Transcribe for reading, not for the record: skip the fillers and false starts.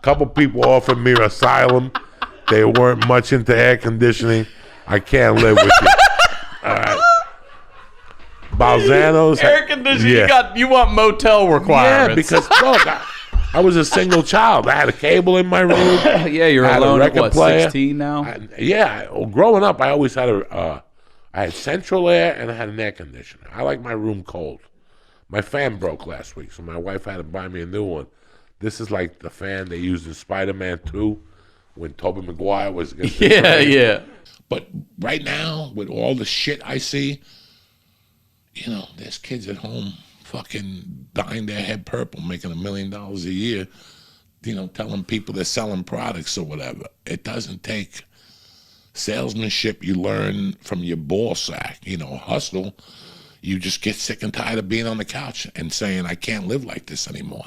A couple people offered me asylum. They weren't much into air conditioning. I can't live with you. All right. Balzano's. Air conditioning. You want motel requirements. Yeah, because look, I was a single child. I had a cable in my room. Yeah, you're alone at what, 16 now? Growing up, I always had I had central air and I had an air conditioner. I like my room cold. My fan broke last week, so my wife had to buy me a new one. This is like the fan they used in Spider-Man 2 when Tobey Maguire was against the train. Yeah. But right now, with all the shit I see, there's kids at home fucking dyeing their head purple, making $1 million a year, telling people they're selling products or whatever. It doesn't take salesmanship you learn from your ball sack, hustle. You just get sick and tired of being on the couch and saying, I can't live like this anymore.